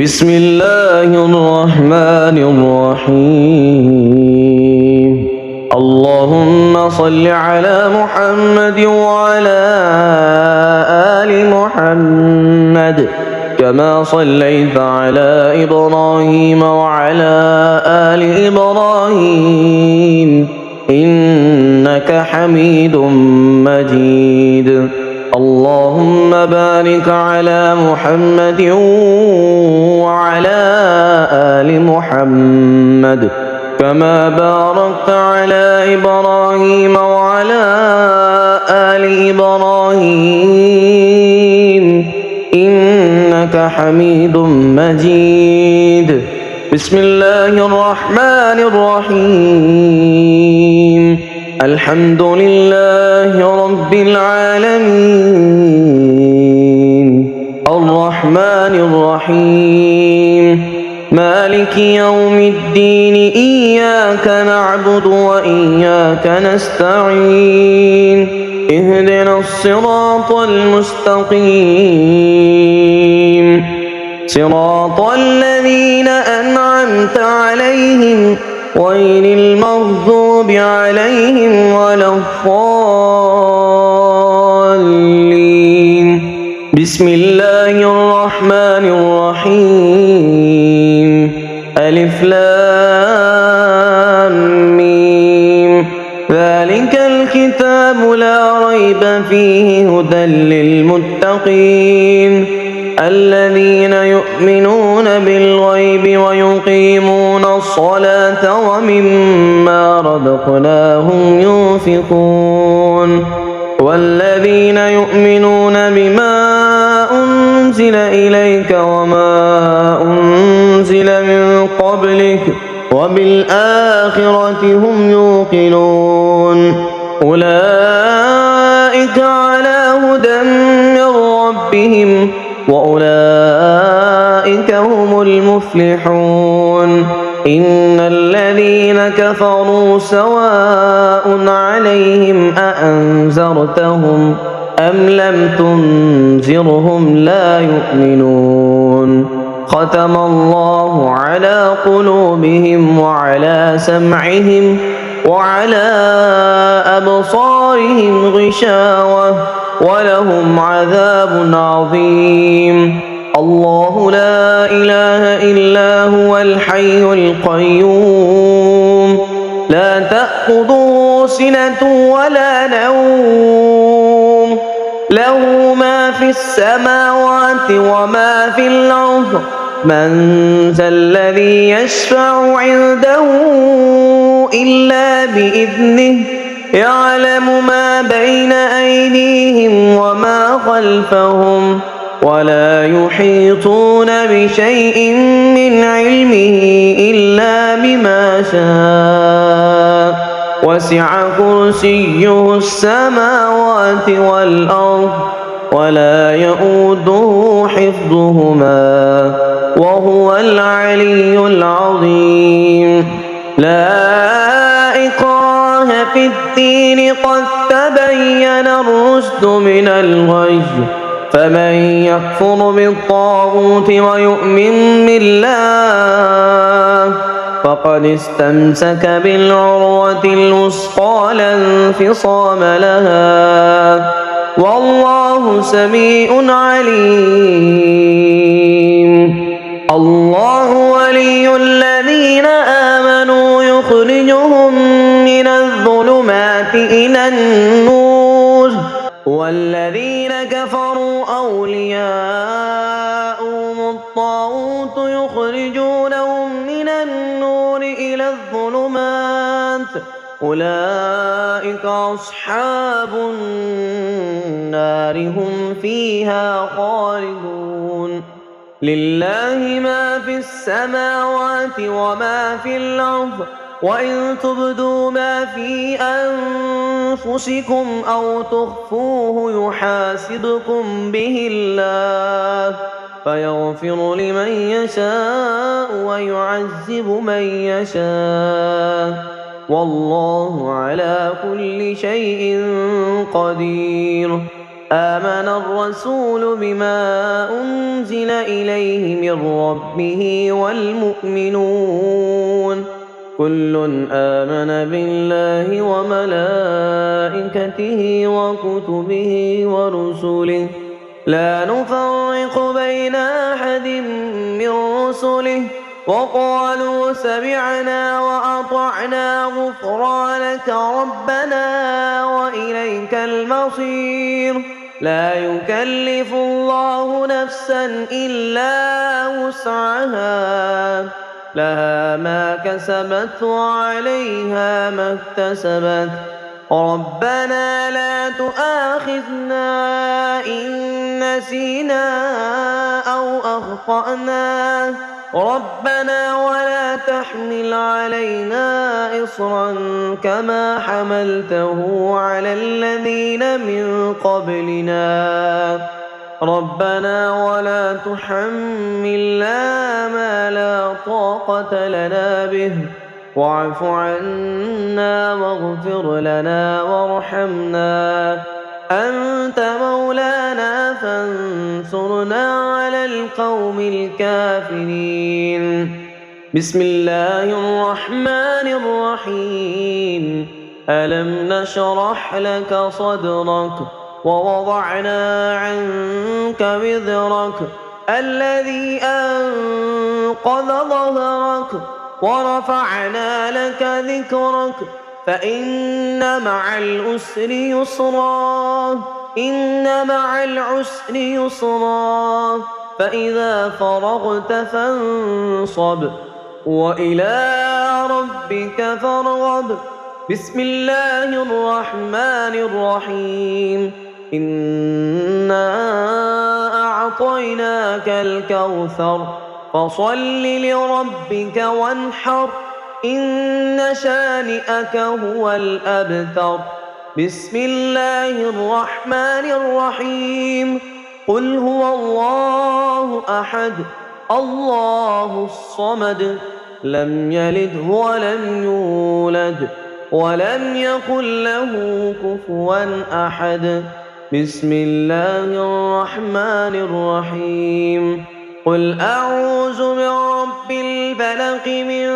بسم الله الرحمن الرحيم. اللهم صل على محمد وعلى آل محمد كما صليت على إبراهيم وعلى آل إبراهيم إنك حميد مجيد. اللهم بارك على محمد وعلى آل محمد كما باركت على إبراهيم وعلى آل إبراهيم إنك حميد مجيد. بسم الله الرحمن الرحيم. الحمد لله رب العالمين الرحمن الرحيم مالك يوم الدين إياك نعبد وإياك نستعين اهدنا الصراط المستقيم صراط الذين أنعمت عليهم غير المغضوب عليهم ولا الضالين. بسم الله الرحمن الرحيم. ألف لام ميم. ذلك الكتاب لا ريب فيه هدى للمتقين الذين يؤمنون بالغيب ويقيمون الصلاة ومما رزقناهم ينفقون والذين يؤمنون بما أنزل إليك وما أنزل من قبلك وبالآخرة هم يوقنون أولئك على هدى من ربهم وأولئك هم المفلحون. إن الذين كفروا سواء عليهم أأنذرتهم أم لم تنذرهم لا يؤمنون. ختم الله على قلوبهم وعلى سمعهم وعلى أبصارهم غشاوة ولهم عذاب عظيم. الله لا إله إلا هو الحي القيوم لا تأخذه سنة ولا نوم له ما في السماوات وما في الأرض من ذا الذي يشفع عنده إلا بإذنه يعلم ما بين أيديهم وما خلفهم ولا يحيطون بشيء من علمه إلا بما شاء وسع كرسيه السماوات والأرض ولا يؤوده حفظهما وهو العلي العظيم. لا إكراه في الدين قد تبين الرشد من الغي فمن يكفر بالطاغوت ويؤمن بالله فقد استمسك بالعروة الوثقى لا انفصام لها والله سميع عليم. الله ولي الذين آمنوا يخرجهم من الظلمات إلى النور والذين كفروا أولياؤهم الطاغوت يخرجونهم من النور إلى الظلمات أولئك أصحاب النار هم فيها خالدون. لله ما في السماوات وما في الأرض وإن تبدوا ما في أنفسكم أو تخفوه يحاسبكم به الله فيغفر لمن يشاء ويعذب من يشاء والله على كل شيء قدير. آمن الرسول بما أنزل إليه من ربه والمؤمنون كل آمن بالله وملائكته وكتبه ورسله لا نفرق بين أحد من رسله وقالوا سمعنا وأطعنا غفرانك ربنا وإليك المصير لا يكلف الله نفسا إلا وسعها لها ما كسبت وعليها ما اكتسبت ربنا لا تؤاخذنا إن نسينا أو أخطأنا ربنا ولا تحمل علينا إصرا كما حملته على الذين من قبلنا ربنا ولا تحملنا ما لا طاقة لنا به واعف عنا واغفر لنا وارحمنا أنت مولانا فانصرنا على القوم الكافرين بسم الله الرحمن الرحيم ألم نشرح لك صدرك ووضعنا عنك وزرك الذي أنقض ظهرك ورفعنا لك ذكرك فإن مع العسر يسرا إن مع العسر يسرا فإذا فرغت فانصب وإلى ربك فارغب بسم الله الرحمن الرحيم إنا أعطيناك الكوثر فصل لربك وانحر إن شانئك هو الأبتر بسم الله الرحمن الرحيم قل هو الله أحد الله الصمد لم يلد ولم يولد ولم يكن له كفوا أحد بسم الله الرحمن الرحيم قل أعوذ برب الفلق من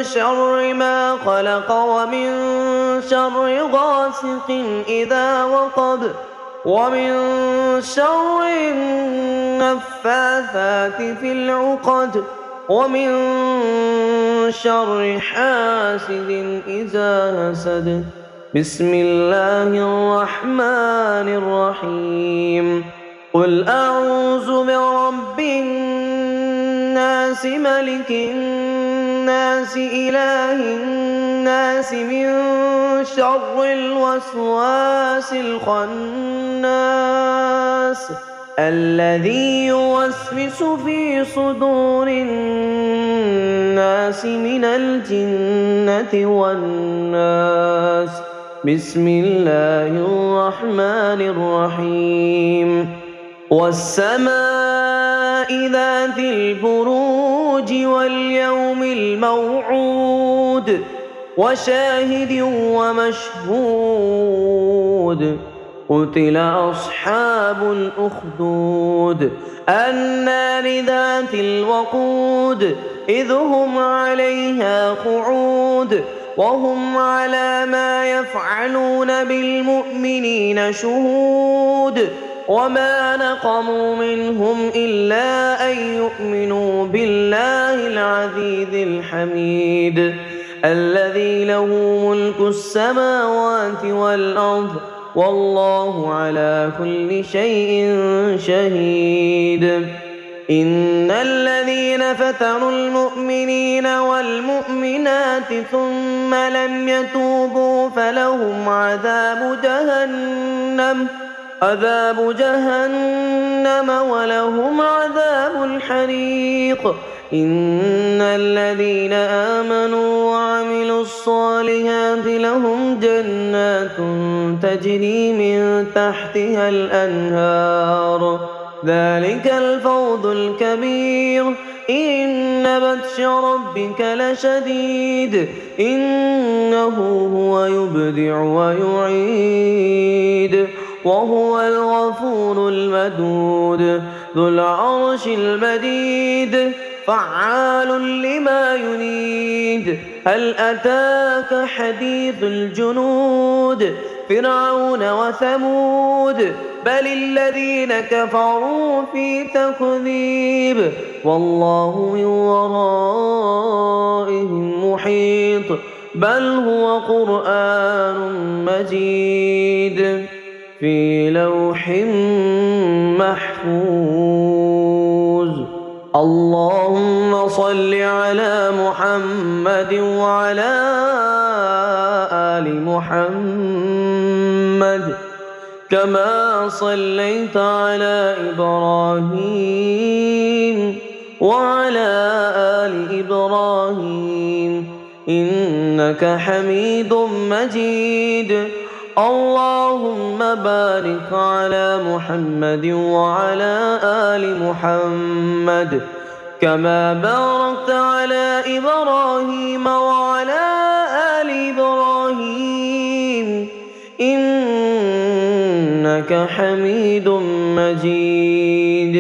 شر ما خلق ومن شر غاسق إذا وقب ومن شر النفاثات في العقد ومن شر حاسد إذا حسد بسم الله الرحمن الرحيم قل أعوذ برب الناس ملك الناس إله الناس من شر الوسواس الخناس الذي يوسوس في صدور الناس من الجنة والناس بسم الله الرحمن الرحيم والسماء ذات البروج واليوم الموعود وشاهد ومشهود قتل أصحاب الأخدود النار ذات الوقود إذ هم عليها قعود وهم على ما يفعلون بالمؤمنين شهود وما نقموا منهم إلا أن يؤمنوا بالله العزيز الحميد الذي له ملك السماوات والأرض والله على كل شيء شهيد إن الذين فتنوا المؤمنين والمؤمنات ثم لم يتوبوا فلهم عذاب جهنم ولهم عذاب الحريق إن الذين آمنوا وعملوا الصالحات لهم جنات تجري من تحتها الأنهار ذلك الفوز الكبير إن بطش ربك لشديد إنه هو يبدع ويعيد وهو الغفور المدود ذو العرش المجيد فعال لما يريد. هل أتاك حديث الجنود فرعون وثمود بل الذين كفروا في تكذيب والله من ورائهم محيط بل هو قرآن مجيد في لوح محفوظ. اللهم صل على محمد وعلى آل محمد كما صليت على إبراهيم وعلى آل إبراهيم إنك حميد مجيد. اللهم بارك على محمد وعلى آل محمد كما باركت على إبراهيم وعلى آل إبراهيم إنك حميد مجيد.